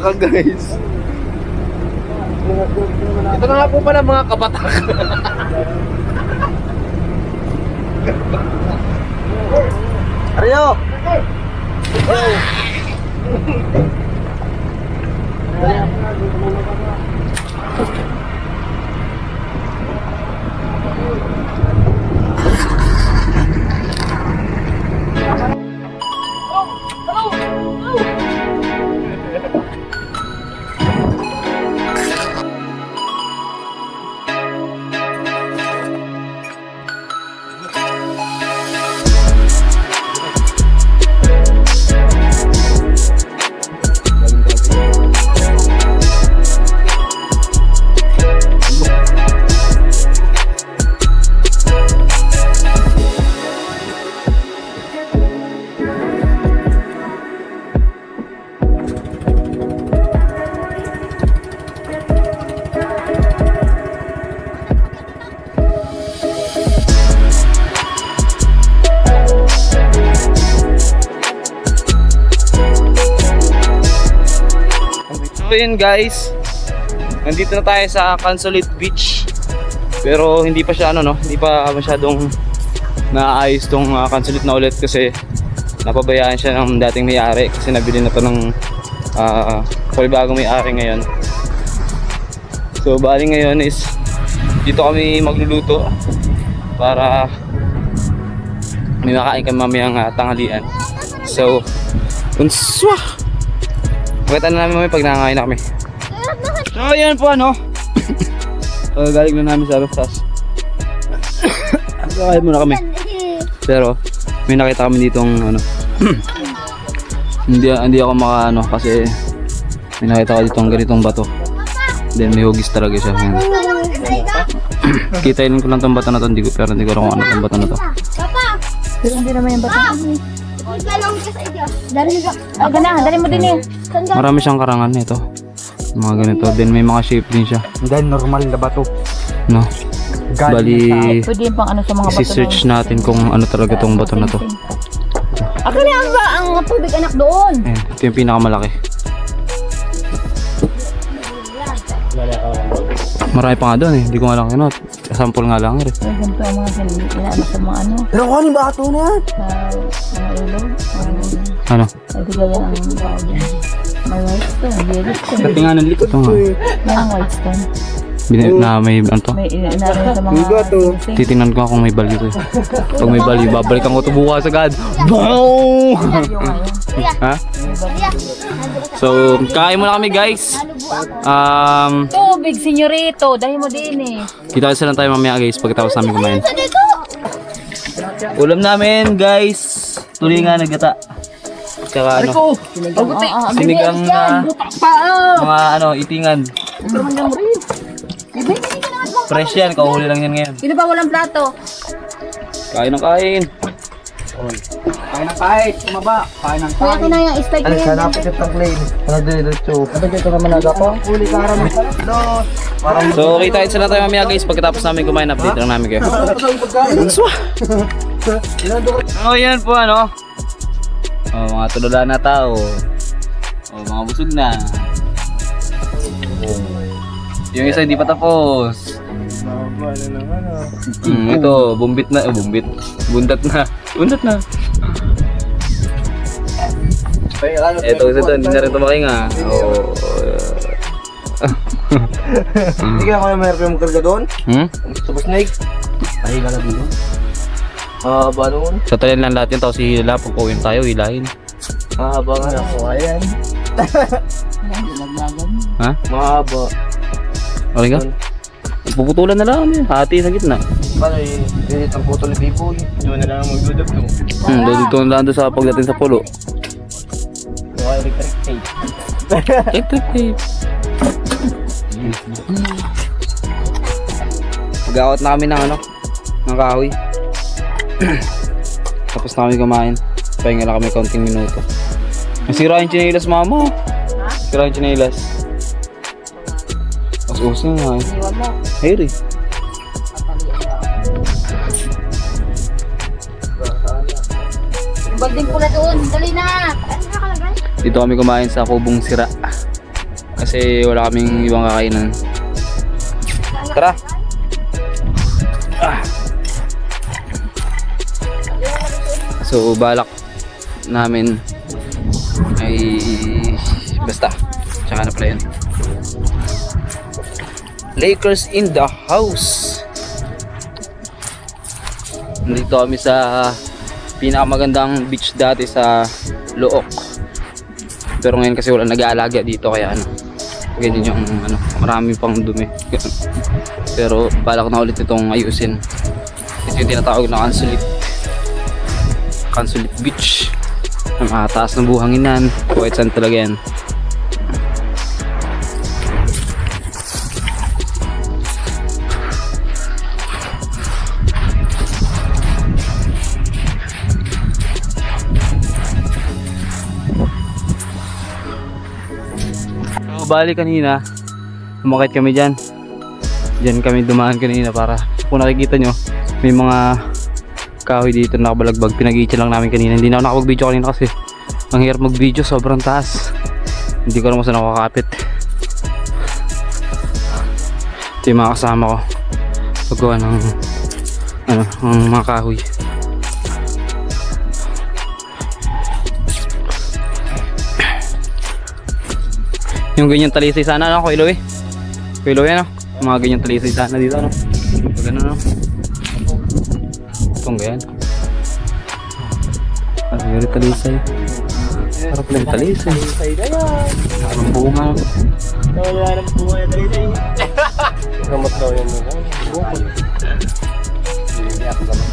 kabatakan guys. Ito na nga po pala mga kabatakan. Aryo! So yun guys, nandito na tayo sa Consulate Beach. Pero hindi pa siya hindi pa masyadong naayos tong Consulate na ulit kasi napabayaan siya ng dating may-ari kasi nabili na to ng bagong may-ari ngayon. So bali ngayon is dito kami magluluto para may makain kami mamayang tanghalian. So unswah! Pakita na namin pag nangangain na kami. So yan po galing na namin sa Rufas. Kakain muna kami. Pero may nakita kami ditong hindi ako kasi may nakita ko ditong ganitong bato. Then may hugis talaga siya. Kitain ko lang tong bato na to, pero hindi ko alam kung ano tong bato na to. Pero hindi naman yung bato. Dali mo din Marami siyang karangan nito. Mga ganito. Then may mga shape din siya. Dahil normal na bato. No. Bali, pwede yung pang sa mga bato. i-search natin kung ano talaga tong bato na to. Akala ang tubig anak doon. Ayan, ito yung pinakamalaki. Marami pa nga doon hindi ko nga lang kinot. Sample nga lang rin. Ganito ang mga inaano sa mga Pero kung yung bato na yan? sa mga ilog. Ano? Ay, di gaya ng may white stone, yellow stone. Sa tinganan likod ito nga. May ang white stone. May ano to? May inaano sa mga singsing. Titingnan ko kung may value to. Pag may value, babalikan ko ito bukas agad. Boom! Ha? So, kain muna kami guys. Tubig, senyorito. Dahil mo din Kita lang tayo mamaya guys pagkatapos namin kumain. Ulam namin guys, tulingan na gata. Tsaka sinigang na mga itingan. Fresh yan, kauhuli lang yan ngayon. Sino ba walang plato? Kain ng kain. Kain ng kahit, umaba. Kain ng Kuya, kinaya steak Ano na sa yan. napit itong plane? Ano diretso? Ano dito naman nagapo? Huli ka rin. So kita na tayo mamaya guys pagkatapos namin kumain, update lang namin kayo. Oh yan po oh, mga tulala na tao. Oh, mga busog na. Yung isa hindi pa tapos. Ito, bumbit na, bundat na. Ito isa doon, hindi na rin tumakinga. Oh. Hindi ka naman mayroon yung karga doon? Sa snake? Ay, wala dito. Mahaba doon? Sa tayan lang lahat yun, tapos hihila, pag uwin tayo, hilahin. Mahaba nga ako, ayan. Ha? Mahaba. Okay ka? Puputulan na lang yun, hati sa gitna. Paano yung ang photo ni Biboy? Doon na lang magdudap to. Dito na lang doon sa pagdating sa pulo. Electric tape. Electric tape. Pag-out na kami ng ng kahoy. Tapos na kami kumain. Pahinga lang kami kaunting minuto. Nasira yung chinelas mama. Sira yung chinelas. Mas nga eh. Iwan mo. Heri. Yung balding pula doon. Dali na. Ano nakalagay? Dito kami kumain sa Kubong Sira. Kasi wala kaming ibang kakainan. Tara! So balak namin ay basta tsaka na pala yun. Lakers in the house. Nandito kami sa pinakamagandang beach dati sa Look. Pero ngayon kasi wala nag-aalaga dito kaya ano, ganyan yung ano, marami pang dumi. Pero balak na ulit itong ayusin. Ito yung tinatawag na Consulate Beach. Ang taas ng buhanginan, white sand talaga yan. So, bali kanina umakit kami dyan. Diyan kami dumaan kanina para kung nakikita nyo may mga kahoy dito na nakabalagbag. Pinag-iitsa lang namin kanina. Hindi na ako nakapag-video kanina kasi ang hirap mag-video, sobrang taas. Hindi ko naman saan nakakapit. Ito yung mga kasama ko paggawa ng ano, ng mga kahoy. Yung ganyan talisay sana ano, Kuya Louie? Kuya Louie ano? Yung mga ganyan talisay sana dito ano? Pag ano ano? Itong ganyan. Ano yung talisay? Parang pala yung talisay. Parang bunga. Wala ng bunga yung talisay. Gamot daw yan. Bukod. Hindi ako gamot.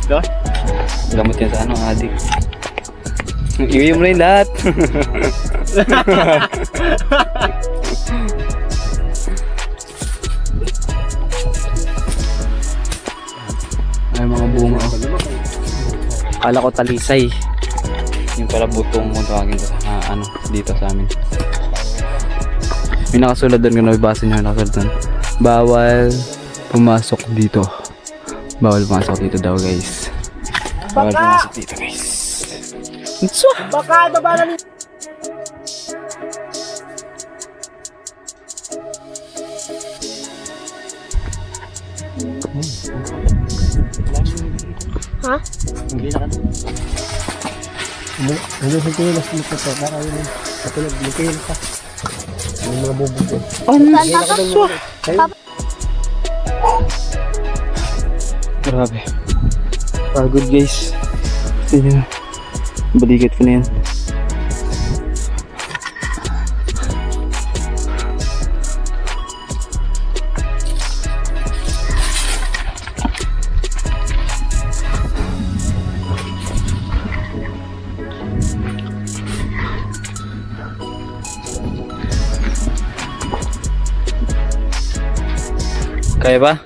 Doon? Gamot yan sa ano, adik. Iwi mo na yung lahat. Ay mga bunga. Kala ko talisay. Yung pala butong mo tawagin ko sa ano, dito sa amin. May nakasulat doon kung nabibasa nyo, nakasulat doon. Bawal pumasok dito. Bawal pumasok dito daw guys. Bawal pumasok dito guys. Baka baba na nito. Ha? Hindi na ka. Hindi sa tiyo, mas mukha para yun. Katulad, likil ka. Yung mga bubog yun. Grabe. Pagod guys. Tingnan. Balikat ko na yan. Kaya ba?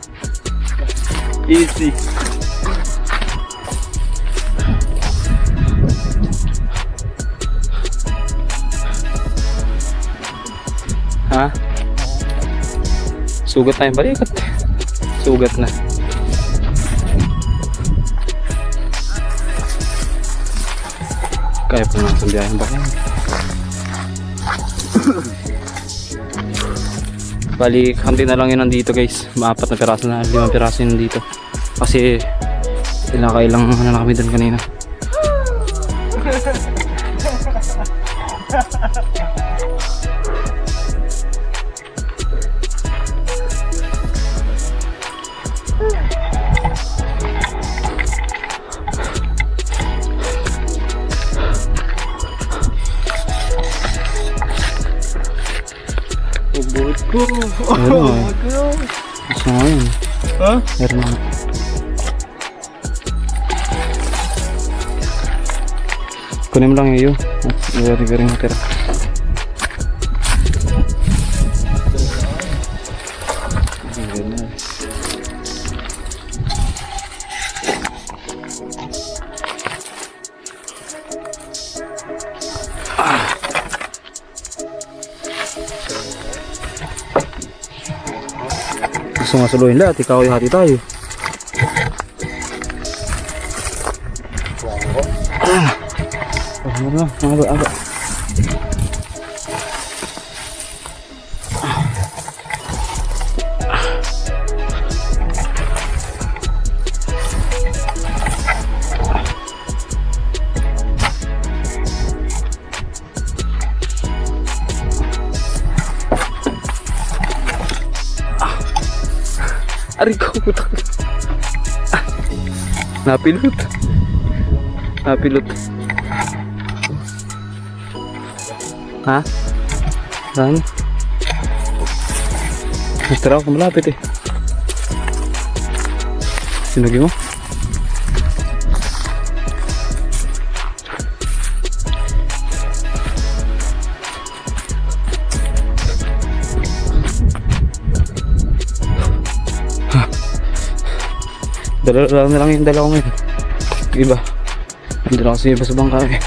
Easy. Ha? Sugat na yung balikat. Sugat na. Kaya pa naman sa biyahe ba? Bali, kanti na lang yun nandito guys. Maapat na piraso na, 5 piraso yun nandito. Kasi kailang ano na kami doon kanina. Bubuhat ko. Meron eh. Gusto nga yun. Ha? Meron nga. Kunin mo lang yung iyo. At rin matira. Gusto nga suluhin lahat, ikaw ay hati tayo. Ano na, aga. Ari ko, putak. Ah, napilot. Napilot. Ha? Saan? Tara ako, malapit eh. Sinagi mo? Dala na lang yung dala ko ngayon. Iba. Hindi lang kasi iba sa bangka eh.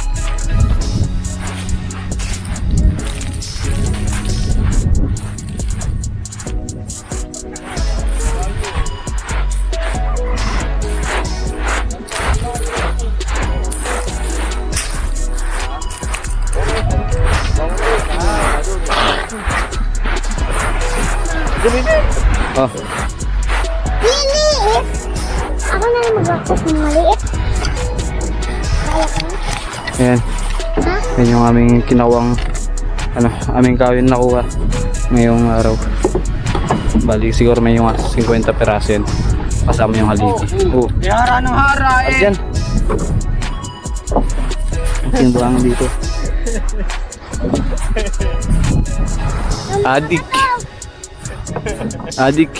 Oh. Liliit! Ako na lang mag-akot ng maliit. Kaya ko na. Ayan. Ha? Yan yung aming kinawang aming kawin nakuha ngayong araw. Bali siguro may yung 50 peraso yan. Kasama yung haligi. Oh. Hara ng hara At yan. Ang buhang dito. Adik. Adik.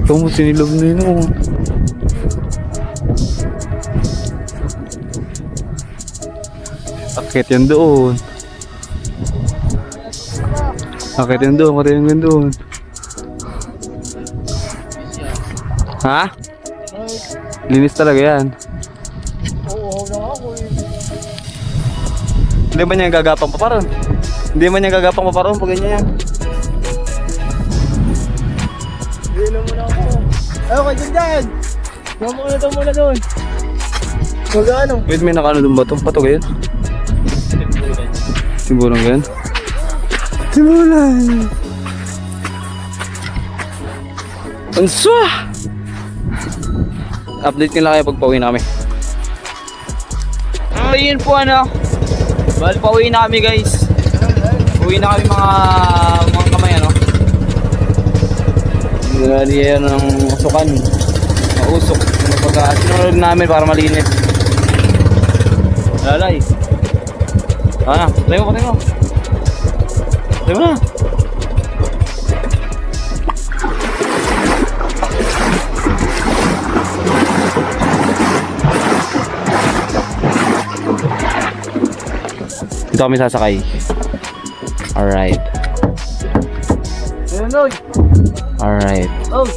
Ito mo sinilog na yun oh. Akit yan doon. Akit yan doon, akit yan doon. Ha? Linis talaga yan. Oo, na ako eh. Hindi ba niya gagapang pa paron? Hindi man niya gagapang pa paron pag ganyan yan. Hindi na muna ako. Ayaw kayo dyan! Muna doon. Magano? Wait, may nakano doon ba ito? Patog yan? Timbulan yan? Timbulan! Answa! Update nila kayo pag pauwi namin. Ayun po Bali pauwi na kami guys. Uwi na kami mga kamay Ginali yan ng usukan. Mausok. Sinunod namin para malinis. Lalay. Tayo mo. Tayo mo na. Dito kami sasakay. Alright. Alright. Oh!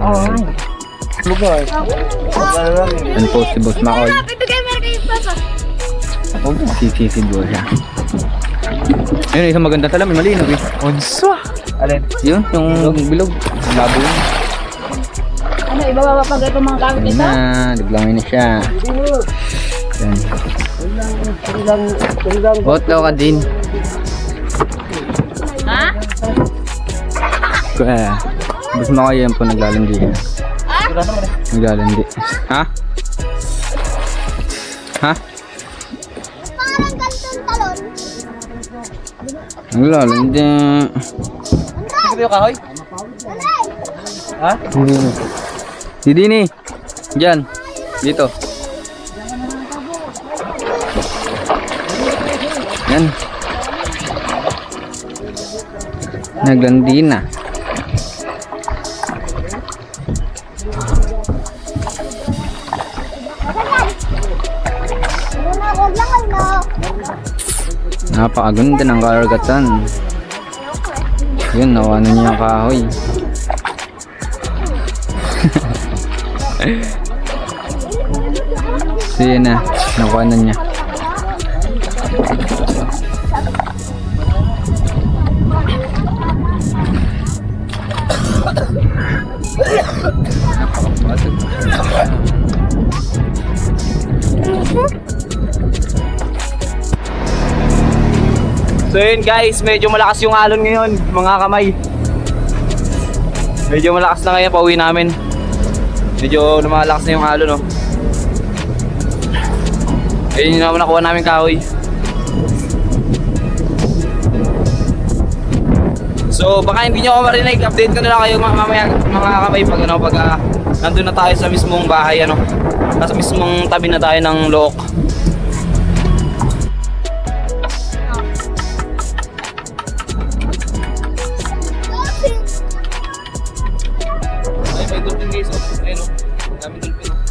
Alright. Lugar. Ano po si Boss Makoy? Bibigay mo rin kayo, Papa. Oh, sisisid mo siya. Ayun, isang maganda talamin, malinaw eh. Onsa! Alin? Yun, yung bilog. Labo yun. Ano, ibababa pa ito mga gamit ito? Naglangin na siya. Yan. Tulang. Boto ka din. Ha? Boss Makoy yan po naglalandi yan. Naglalandi. Ha? Ha? Parang ganitong talon. Naglalandi. Ito yung kahoy? Ha? Si Dini. Diyan. Dito. Yan. Naglandi na. Huwag lang kayo. Napakaganda ng karagatan. Yun, nakuha na niya ang kahoy. So yun na, nakuha na niya. So yun guys, medyo malakas yung alon ngayon, mga kamay. Medyo malakas na ngayon, pauwi namin. Medyo lumalakas na yung alon, no. Ayun yung naman nakuha namin kahoy. So So baka hindi nyo ako marinig, update ko na lang kayo mamaya mga kamay pag ano, pag nandun na tayo sa mismong bahay ano. Nasa mismong tabi na tayo ng look. Ay, may dolphin guys, oh. Ayun, oh. Dami dolphin, oh.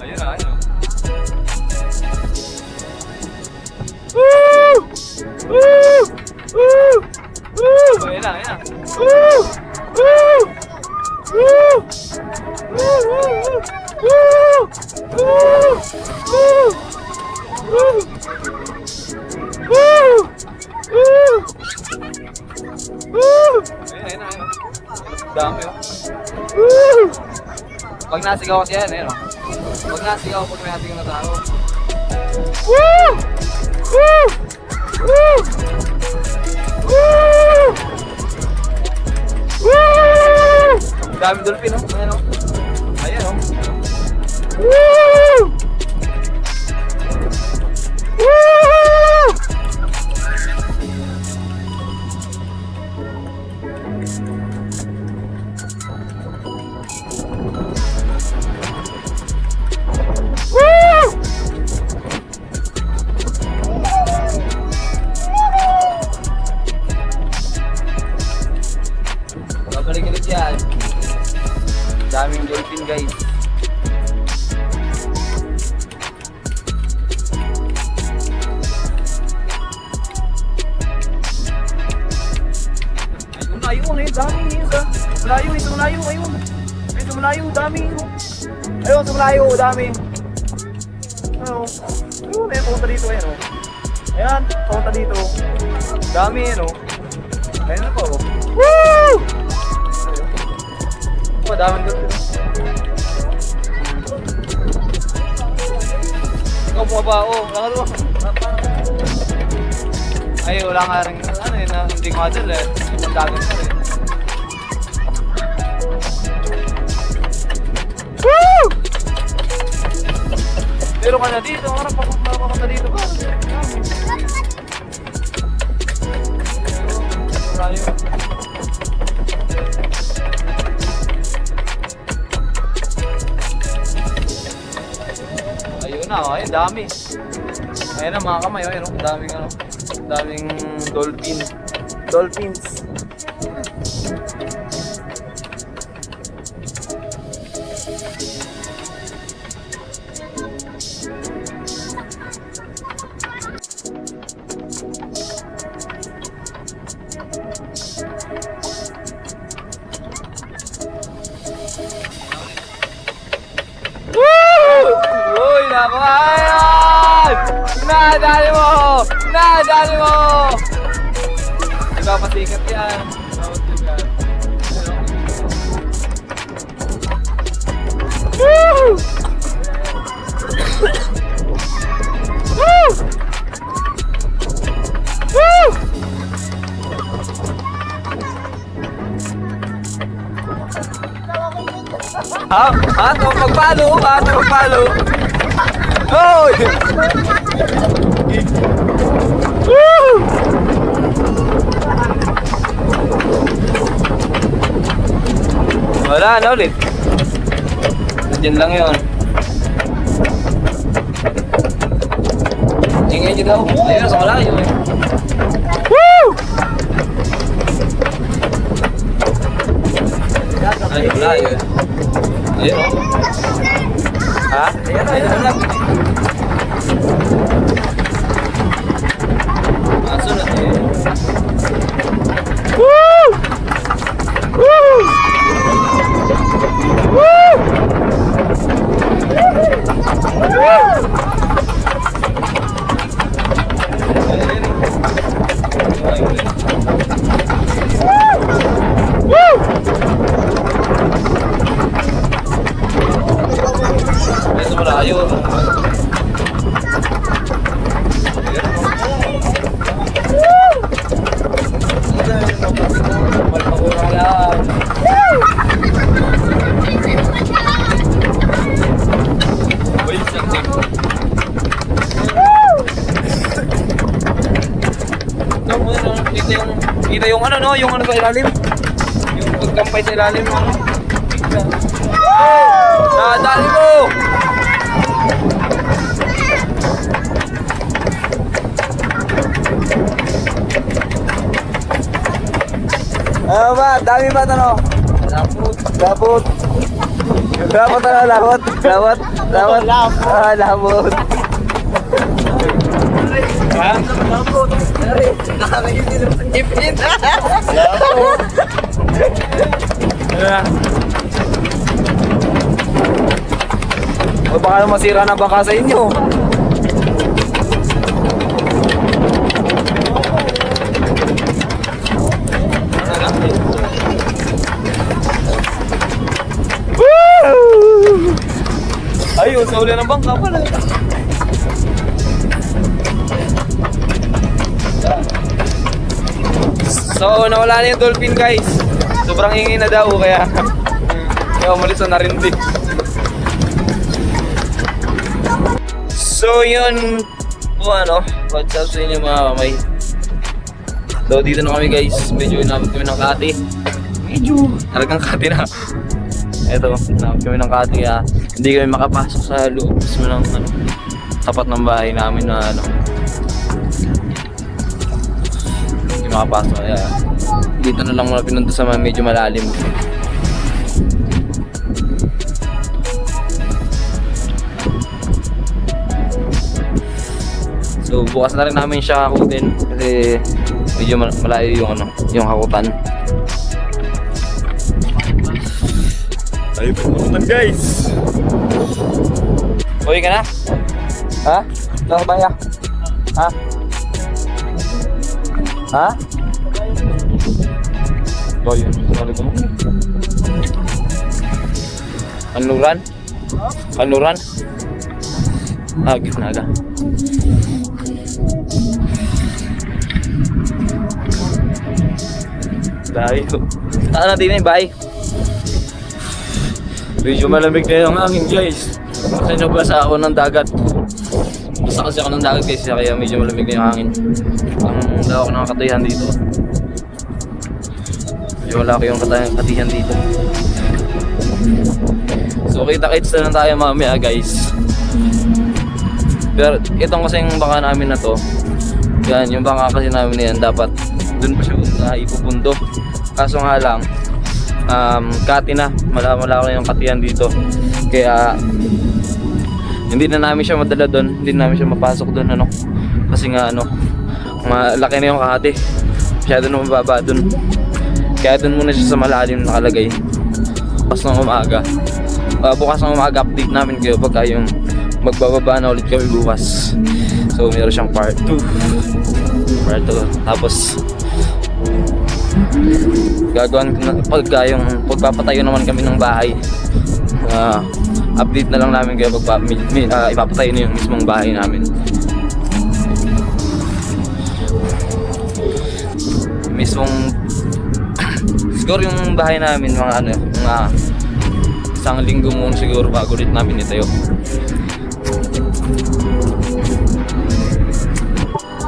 Ayun na, ayun. Ayun na, ayun na. Ayun na, ayun. Dami, oh. Pag nasigaw kasi yan, ayun, oh. Pag nasigaw, pag may ating na tao. Dami dolphin, oh. Ayan, oh. Ayan, oh. Babalik ulit yan. Daming dolphin guys. Ay, ayun, dami yun. Malayo, ito malayo, ayun. Ito malayo, dami yun. Ayun, ito malayo, dami. Ayun, ayun, may punta dito, ayun, oh. Ayan, punta dito. Dami, yun, oh. Ayun na po, oh. Woo! Madaming dolphin. Ikaw bumaba, oh. Nakalo. Ay, wala nga rin, ano yun, hindi ko adal eh. Ibang dagat na rin. Woo! Pero ka na dito, harap ako na dito ba? Malayo. Ayun na, ayun, dami. Ayun na mga kamay, ayun, daming ano, daming dolphin. Dolphins. Uy, naku, ayan! Nadali mo! Nadali mo! Diba pasikat yan? Woo! Woo! Woo! Ha? Ha? Ito magpalo? Ha? Ito magpalo? Hoy! Woo! Wala na ulit. Nandiyan lang yun. Ingay nyo daw. Ayun, sa malayo eh. Woo! Ay, malayo eh. Ayun o. Ha? Ayun, ayun lang. Masunod eh. Woo! Woo! Woo! Woo! ano, yung ano sa ilalim. Yung pagkampay sa ilalim, ano. Dali mo! Ano ba? Dami ba ito, no? Lapot. Lapot. Lapot, ano? Lapot. Lapot. Lapot. Ah, lapot. Lapot. Nakakayin din naman ipin. Lapot. O baka masira na baka sa inyo. Ayun, sa uli ng bangka pala. So, nawala na yung dolphin guys. Sobrang ingay na daw kaya umalis na rin din. So, yun po ano, what's up sa inyo mga kamay. So, dito na kami guys. Medyo inabot kami ng kati. Medyo talagang kati na. Eto, inabot kami ng kati kaya hindi kami makapasok sa loob mismo ng ano, tapat ng bahay namin na ano. Hindi makapasok kaya dito na lang muna pinunta sa medyo malalim. So bukas na rin namin siya hakutin kasi medyo malayo yung ano, yung hakutan. Ayun po hakutan guys. Uwi ka na? Ha? Lang ba ya? Ha? Ha? Oh yun, sabi ko mo. Kanluran? Kanluran? Ah, Gitnaga. Bahay ko. Saan natin yung bahay? Medyo malamig na yung hangin guys. Kasi nabasa ako ng dagat. Basta kasi ako ng dagat guys, kaya medyo malamig na yung hangin. Ang daw ako nakakatihan dito. Medyo wala ko yung katihan dito. So kita-kits na lang tayo mamaya guys. Pero itong kasing baka namin na to, yan, yung baka kasi namin na yan, dapat dun pa siya ipupundo. Kaso nga lang, kati na, wala ko na yung katihan dito. Kaya hindi na namin siya madala doon, hindi na namin siya mapasok doon ano. Kasi nga ano, malaki na yung kati. Masyado na mababa doon. Kaya doon muna siya sa malalim nakalagay. Bukas ng umaga. Bukas ng umaga update namin kayo pagka yung magbababa na ulit kami bukas. So meron siyang part 2. Part 2. Tapos gagawin pagka yung pagpapatayo naman kami ng bahay. Update na lang namin kayo pag ipapatayo na yung mismong bahay namin. Mismong siguro yung bahay namin mga ano, mga isang linggo muna siguro bago ulit namin itayo.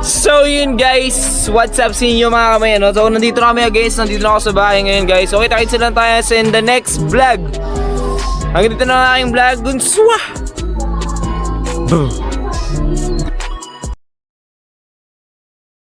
So yun guys, what's up sa inyo mga kamay, ano? So nandito na kami guys, nandito na ako sa bahay ngayon guys. So kita-kits lang tayo sa in the next vlog. Hanggang dito na ang aking vlog. Gunswa! Boom!